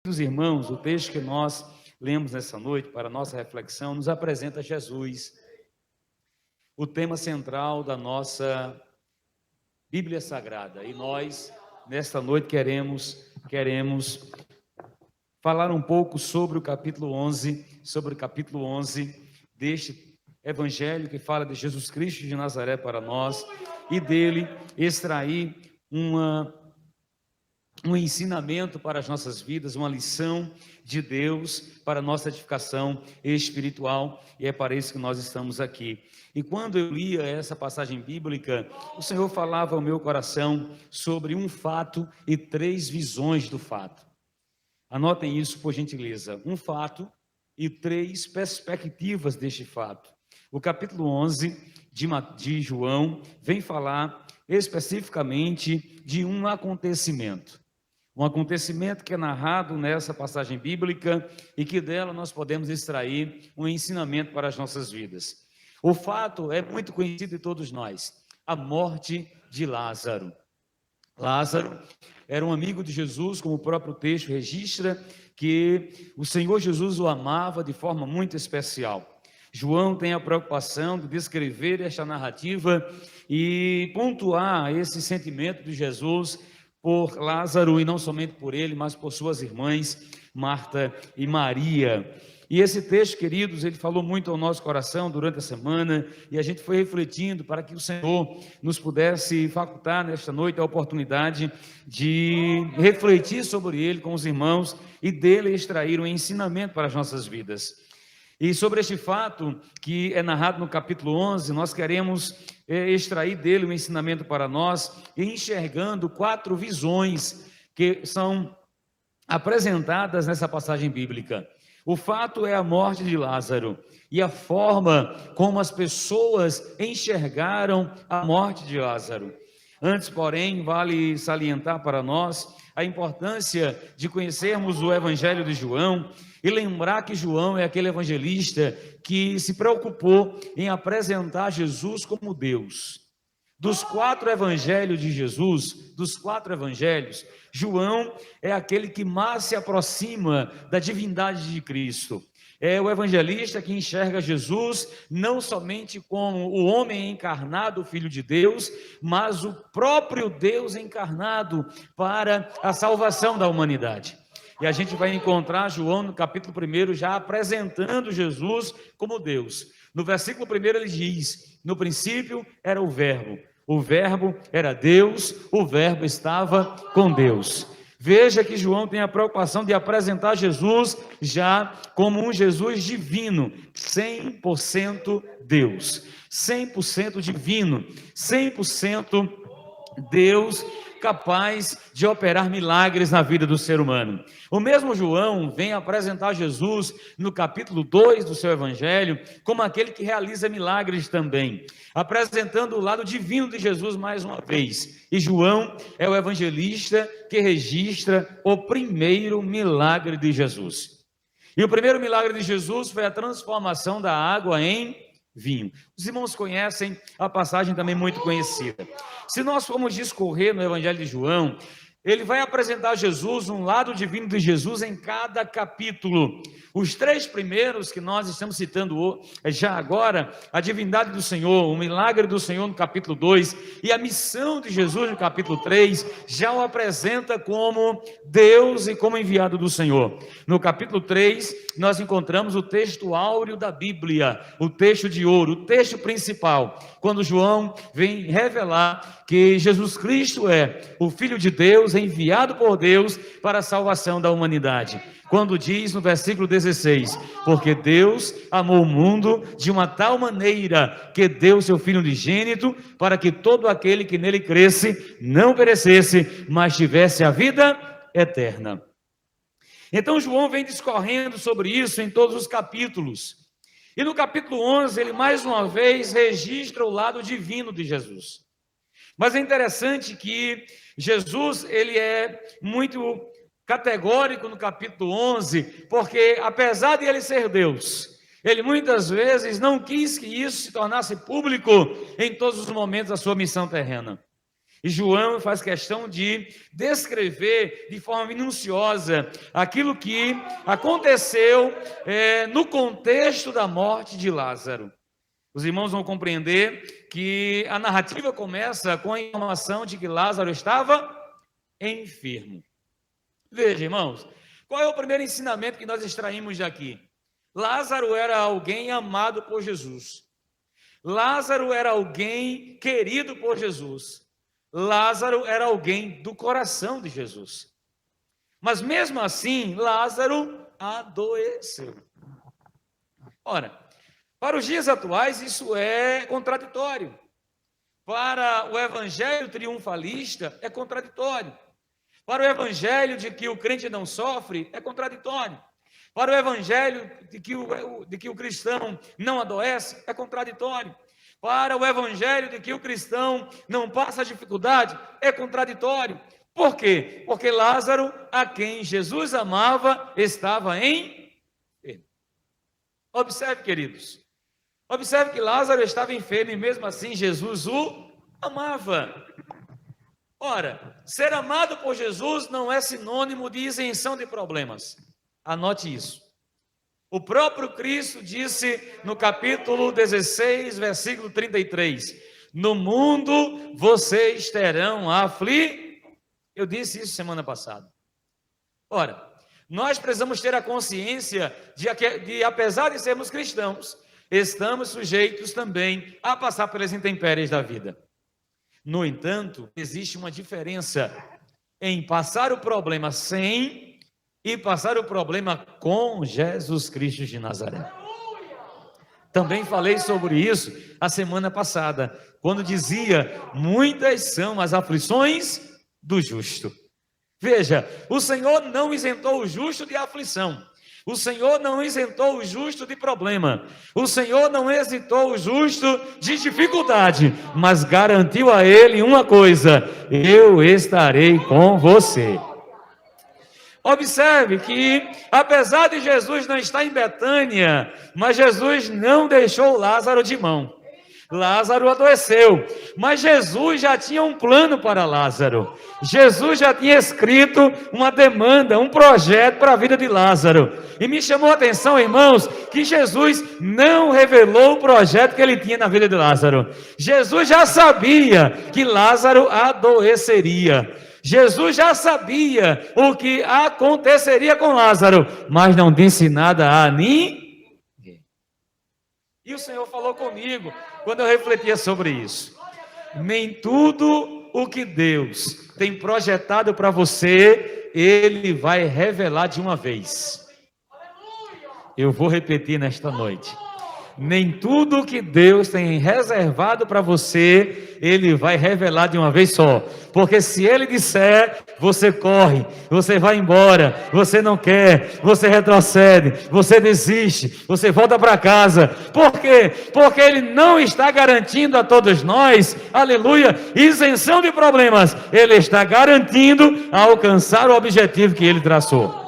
Queridos irmãos, o texto que nós lemos nessa noite para a nossa reflexão nos apresenta Jesus, o tema central da nossa Bíblia Sagrada. E nós, nesta noite, queremos falar um pouco sobre o capítulo 11 deste evangelho que fala de Jesus Cristo de Nazaré para nós e dele extrair um ensinamento para as nossas vidas, uma lição de Deus para a nossa edificação espiritual, e é para isso que nós estamos aqui. E quando eu lia essa passagem bíblica, o Senhor falava ao meu coração sobre um fato e 3 visões do fato. Anotem isso, por gentileza. Um fato e 3 perspectivas deste fato. O capítulo 11 de João vem falar especificamente de um acontecimento. Um acontecimento que é narrado nessa passagem bíblica e que dela nós podemos extrair um ensinamento para as nossas vidas. O fato é muito conhecido de todos nós, a morte de Lázaro. Lázaro era um amigo de Jesus, como o próprio texto registra, que o Senhor Jesus o amava de forma muito especial. João tem a preocupação de descrever esta narrativa e pontuar esse sentimento de Jesus por Lázaro, e não somente por ele, mas por suas irmãs, Marta e Maria. E esse texto, queridos, ele falou muito ao nosso coração durante a semana, e a gente foi refletindo para que o Senhor nos pudesse facultar nesta noite a oportunidade de refletir sobre ele com os irmãos e dele extrair um ensinamento para as nossas vidas. E sobre este fato, que é narrado no capítulo 11, nós queremos extrair dele um ensinamento para nós, enxergando 4 visões que são apresentadas nessa passagem bíblica. O fato é a morte de Lázaro e a forma como as pessoas enxergaram a morte de Lázaro. Antes, porém, vale salientar para nós a importância de conhecermos o Evangelho de João e lembrar que João é aquele evangelista que se preocupou em apresentar Jesus como Deus. Dos 4 evangelhos de Jesus, João é aquele que mais se aproxima da divindade de Cristo. É o evangelista que enxerga Jesus não somente como o homem encarnado, o Filho de Deus, mas o próprio Deus encarnado para a salvação da humanidade. E a gente vai encontrar João no capítulo 1 já apresentando Jesus como Deus. No versículo 1 ele diz: no princípio era o Verbo era Deus, o Verbo estava com Deus. Veja que João tem a preocupação de apresentar Jesus já como um Jesus divino, 100% Deus, 100% divino, 100% Deus, capaz de operar milagres na vida do ser humano. O mesmo João vem apresentar Jesus no capítulo 2 do seu evangelho como aquele que realiza milagres também, apresentando o lado divino de Jesus mais uma vez. E João é o evangelista que registra o primeiro milagre de Jesus. E o primeiro milagre de Jesus foi a transformação da água em vinho. Os irmãos conhecem a passagem também muito conhecida. Se nós formos discorrer no Evangelho de João, ele vai apresentar Jesus, um lado divino de Jesus em cada capítulo. Os 3 primeiros que nós estamos citando já agora, a divindade do Senhor, o milagre do Senhor no capítulo 2 e a missão de Jesus no capítulo 3, já o apresenta como Deus e como enviado do Senhor. No capítulo 3, nós encontramos o texto áureo da Bíblia, o texto de ouro, o texto principal, quando João vem revelar que Jesus Cristo é o Filho de Deus, enviado por Deus para a salvação da humanidade. Quando diz no versículo 16, porque Deus amou o mundo de uma tal maneira que deu seu Filho unigênito, para que todo aquele que nele cresce não perecesse, mas tivesse a vida eterna. Então João vem discorrendo sobre isso em todos os capítulos. E no capítulo 11, ele mais uma vez registra o lado divino de Jesus. Mas é interessante que Jesus, ele é muito categórico no capítulo 11, porque apesar de ele ser Deus, ele muitas vezes não quis que isso se tornasse público em todos os momentos da sua missão terrena. E João faz questão de descrever de forma minuciosa aquilo que aconteceu no contexto da morte de Lázaro. Os irmãos vão compreender que a narrativa começa com a informação de que Lázaro estava enfermo. Veja, irmãos, qual é o primeiro ensinamento que nós extraímos daqui? Lázaro era alguém amado por Jesus. Lázaro era alguém querido por Jesus. Lázaro era alguém do coração de Jesus. Mas mesmo assim, Lázaro adoeceu. Ora, para os dias atuais isso é contraditório. Para o evangelho triunfalista é contraditório. Para o evangelho de que o crente não sofre é contraditório. Para o evangelho de que o cristão não adoece é contraditório. Para o evangelho de que o cristão não passa dificuldade, é contraditório. Por quê? Porque Lázaro, a quem Jesus amava, estava enfermo. Observe, queridos. Observe que Lázaro estava enfermo e mesmo assim Jesus o amava. Ora, ser amado por Jesus não é sinônimo de isenção de problemas. Anote isso. O próprio Cristo disse no capítulo 16, versículo 33, no mundo vocês terão aflição. Eu disse isso semana passada. Ora, nós precisamos ter a consciência de apesar de sermos cristãos, estamos sujeitos também a passar pelas intempéries da vida. No entanto, existe uma diferença em passar o problema sem e passar o problema com Jesus Cristo de Nazaré. Também falei sobre isso a semana passada, quando dizia, muitas são as aflições do justo. Veja, o Senhor não isentou o justo de aflição. O Senhor não isentou o justo de problema. O Senhor não isentou o justo de dificuldade, mas garantiu a ele uma coisa: eu estarei com você. Observe que, apesar de Jesus não estar em Betânia, mas Jesus não deixou Lázaro de mão. Lázaro adoeceu, mas Jesus já tinha um plano para Lázaro. Jesus já tinha escrito uma demanda, um projeto para a vida de Lázaro. E me chamou a atenção, irmãos, que Jesus não revelou o projeto que ele tinha na vida de Lázaro. Jesus já sabia que Lázaro adoeceria. Jesus já sabia o que aconteceria com Lázaro, mas não disse nada a ninguém. E o Senhor falou comigo quando eu refletia sobre isso. Nem tudo o que Deus tem projetado para você, Ele vai revelar de uma vez. Eu vou repetir nesta noite. Nem tudo que Deus tem reservado para você, Ele vai revelar de uma vez só. Porque se Ele disser, você corre, você vai embora, você não quer, você retrocede, você desiste, você volta para casa. Por quê? Porque Ele não está garantindo a todos nós, aleluia, isenção de problemas. Ele está garantindo alcançar o objetivo que Ele traçou.